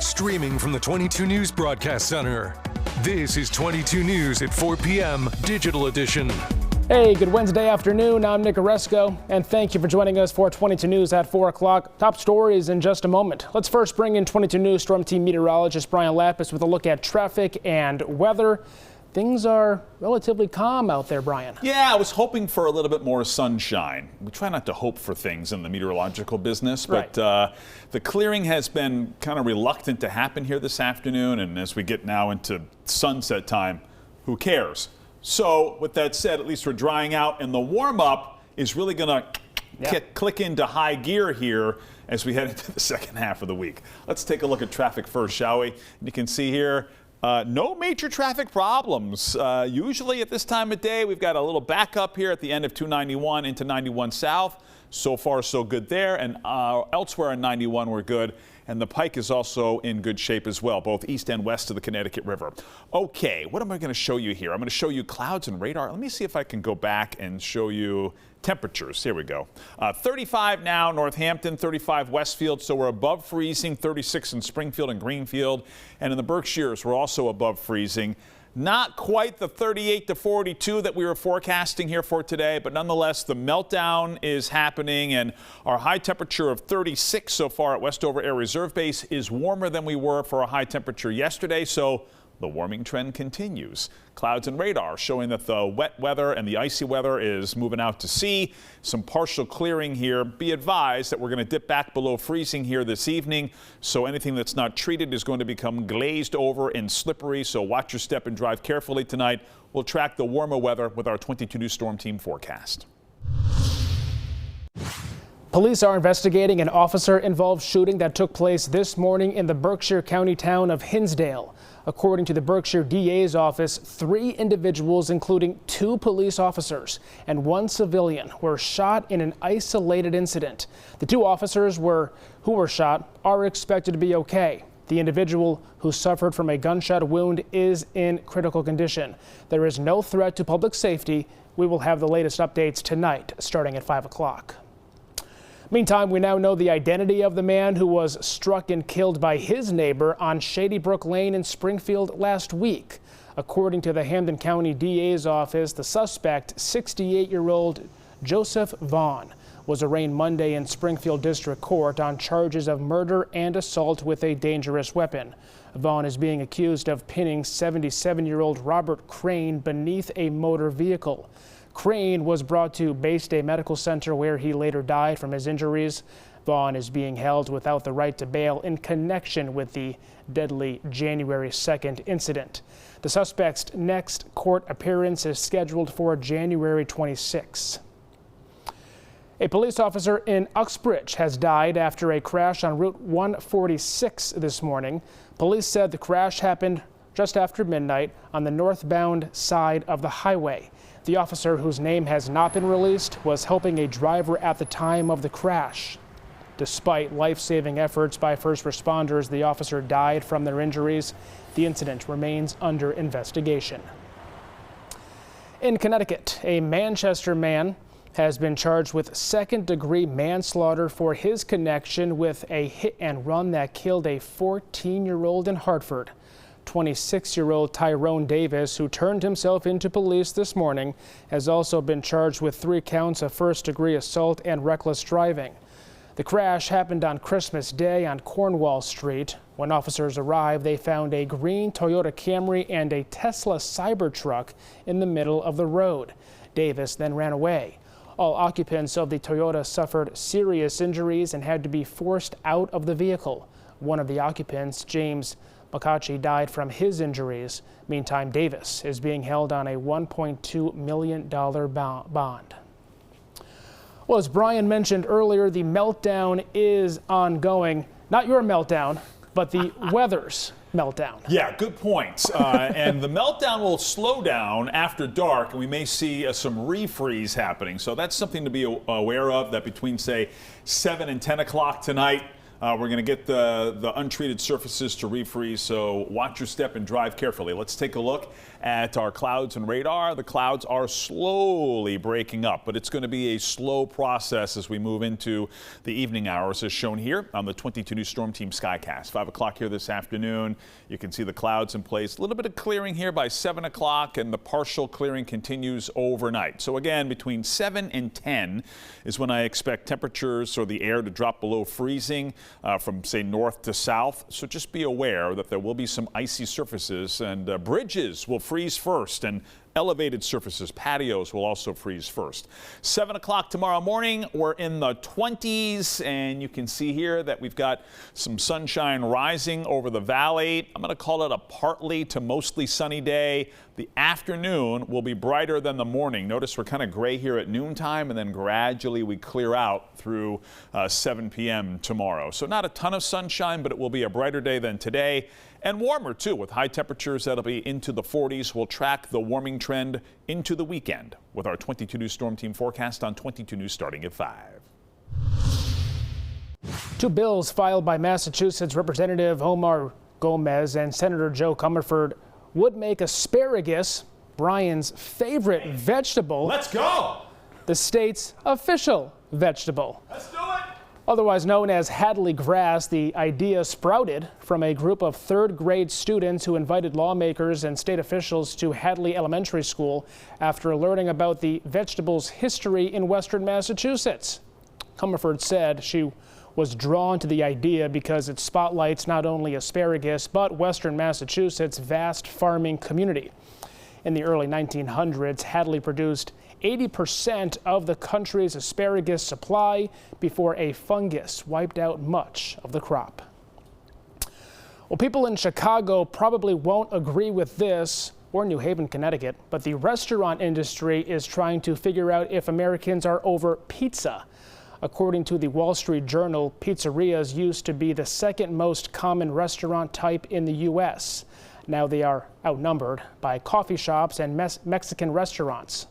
Streaming from the 22 News Broadcast Center. This is 22 News at 4 p.m. Digital Edition. Hey, good Wednesday afternoon. I'm Nick Oresco, and thank you for joining us for 22 News at 4 o'clock. Top stories in just a moment. Let's first bring in 22 News Storm Team meteorologist Brian Lapis with a look at traffic and weather. Things are relatively calm out there, Brian. Yeah, I was hoping for a little bit more sunshine. We try not to hope for things in the meteorological business, but the clearing has been kind of reluctant to happen here this afternoon, and as we get now into sunset time, who cares? So with that said, at least we're drying out, and the warm-up is really going to click into high gear here as we head into the second half of the week. Let's take a look at traffic first, shall we? You can see here, no major traffic problems. Usually at this time of day, we've got a little backup here at the end of 291 into 91 South. So far, so good there. And elsewhere on 91, we're good. And the Pike is also in good shape as well, both east and west of the Connecticut River. Okay, what am I going to show you here? I'm going to show you clouds and radar. Let me see if I can go back and show you temperatures. Here we go. 35 now, Northampton, 35 Westfield, so we're above freezing, 36 in Springfield and Greenfield. And in the Berkshires, we're also above freezing. Not quite the 38 to 42 that we were forecasting here for today, but nonetheless, the meltdown is happening, and our high temperature of 36 so far at Westover Air Reserve Base is warmer than we were for a high temperature yesterday, so the warming trend continues. Clouds and radar showing that the wet weather and the icy weather is moving out to sea. Some partial clearing here. Be advised that we're going to dip back below freezing here this evening, so anything that's not treated is going to become glazed over and slippery, so watch your step and drive carefully tonight. We'll track the warmer weather with our 22 News Storm Team forecast. Police are investigating an officer-involved shooting that took place this morning in the Berkshire County town of Hinsdale. According to the Berkshire DA's office, 3 individuals, including 2 police officers and 1 civilian, were shot in an isolated incident. The 2 officers who were shot are expected to be okay. The individual who suffered from a gunshot wound is in critical condition. There is no threat to public safety. We will have the latest updates tonight, starting at 5 o'clock. Meantime, we now know the identity of the man who was struck and killed by his neighbor on Shady Brook Lane in Springfield last week. According to the Hampden County DA's office, the suspect, 68-year-old Joseph Vaughn, was arraigned Monday in Springfield District Court on charges of murder and assault with a dangerous weapon. Vaughn is being accused of pinning 77-year-old Robert Crane beneath a motor vehicle. Crane was brought to Baystay Medical Center, where he later died from his injuries. Vaughn is being held without the right to bail in connection with the deadly January 2nd incident. The suspect's next court appearance is scheduled for January 26. A police officer in Uxbridge has died after a crash on Route 146 this morning. Police said the crash happened just after midnight on the northbound side of the highway. The officer, whose name has not been released, was helping a driver at the time of the crash. Despite life-saving efforts by first responders, the officer died from their injuries. The incident remains under investigation. In Connecticut, a Manchester man has been charged with second-degree manslaughter for his connection with a hit-and-run that killed a 14-year-old in Hartford. 26-year-old Tyrone Davis, who turned himself into police this morning, has also been charged with 3 counts of first-degree assault and reckless driving. The crash happened on Christmas Day on Cornwall Street. When officers arrived, they found a green Toyota Camry and a Tesla Cybertruck in the middle of the road. Davis then ran away. All occupants of the Toyota suffered serious injuries and had to be forced out of the vehicle. One of the occupants, James McCauchy, died from his injuries. Meantime, Davis is being held on a $1.2 million bond. Well, as Brian mentioned earlier, the meltdown is ongoing. Not your meltdown, but the weather's meltdown. Yeah, good point. And the meltdown will slow down after dark, and we may see some refreeze happening. So that's something to be aware of, that between, say, 7 and 10 o'clock tonight, We're going to get the untreated surfaces to refreeze, so watch your step and drive carefully. Let's take a look at our clouds and radar. The clouds are slowly breaking up, but it's going to be a slow process as we move into the evening hours, as shown here on the 22 News Storm Team Skycast. 5 o'clock here this afternoon. You can see the clouds in place. A little bit of clearing here by 7 o'clock, and the partial clearing continues overnight. So again, between 7 and 10 is when I expect temperatures or the air to drop below freezing. From, say, north to south. So just be aware that there will be some icy surfaces, and bridges will freeze first, and elevated surfaces, patios, will also freeze first. 7 o'clock tomorrow morning, we're in the 20s, and you can see here that we've got some sunshine rising over the valley. I'm going to call it a partly to mostly sunny day. The afternoon will be brighter than the morning. Notice we're kind of gray here at noontime, and then gradually we clear out through 7 p.m. tomorrow. So not a ton of sunshine, but it will be a brighter day than today. And warmer, too, with high temperatures that'll be into the 40s. We'll track the warming trend into the weekend with our 22 News Storm Team forecast on 22 News starting at 5. 2 bills filed by Massachusetts Representative Omar Gomez and Senator Joe Comerford would make asparagus, Brian's favorite vegetable, Let's go! the state's official vegetable. Let's do it! Otherwise known as Hadley grass, the idea sprouted from a group of third-grade students who invited lawmakers and state officials to Hadley Elementary School after learning about the vegetable's history in western Massachusetts. Comerford said she was drawn to the idea because it spotlights not only asparagus, but western Massachusetts' vast farming community. In the early 1900s, Hadley produced 80% of the country's asparagus supply before a fungus wiped out much of the crop. Well, people in Chicago probably won't agree with this, or New Haven, Connecticut, but the restaurant industry is trying to figure out if Americans are over pizza. According to the Wall Street Journal, pizzerias used to be the second most common restaurant type in the U.S. Now they are outnumbered by coffee shops and Mexican restaurants.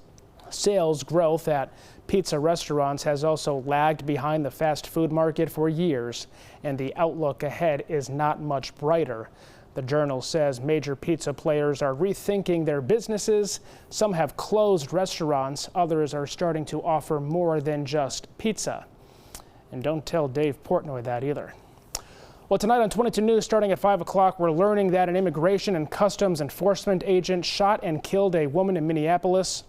Sales growth at pizza restaurants has also lagged behind the fast food market for years, and the outlook ahead is not much brighter. The Journal says major pizza players are rethinking their businesses. Some have closed restaurants, others are starting to offer more than just pizza. And don't tell Dave Portnoy that either. Well, tonight on 22 News, starting at 5 o'clock, we're learning that an immigration and customs enforcement agent shot and killed a woman in Minneapolis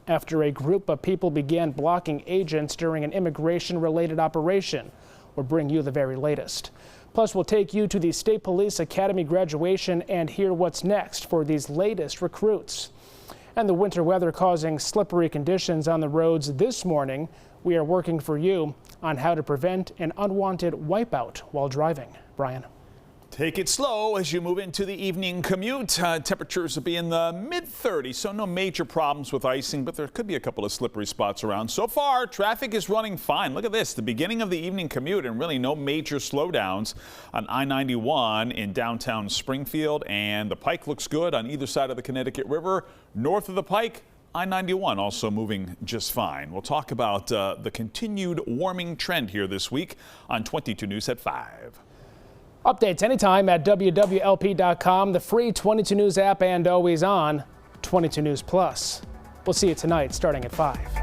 after a group of people began blocking agents during an immigration-related operation. We'll bring you the very latest. Plus, we'll take you to the State Police Academy graduation and hear what's next for these latest recruits. And the winter weather causing slippery conditions on the roads this morning. We are working for you on how to prevent an unwanted wipeout while driving. Brian. Take it slow as you move into the evening commute. Temperatures will be in the mid-30s, so no major problems with icing, but there could be a couple of slippery spots around. So far, traffic is running fine. Look at this, the beginning of the evening commute, and really no major slowdowns on I-91 in downtown Springfield, and the Pike looks good on either side of the Connecticut River. North of the Pike, I-91 also moving just fine. We'll talk about the continued warming trend here this week on 22 News at 5. Updates anytime at wwlp.com, the free 22 News app, and always on 22 News Plus. We'll see you tonight starting at 5.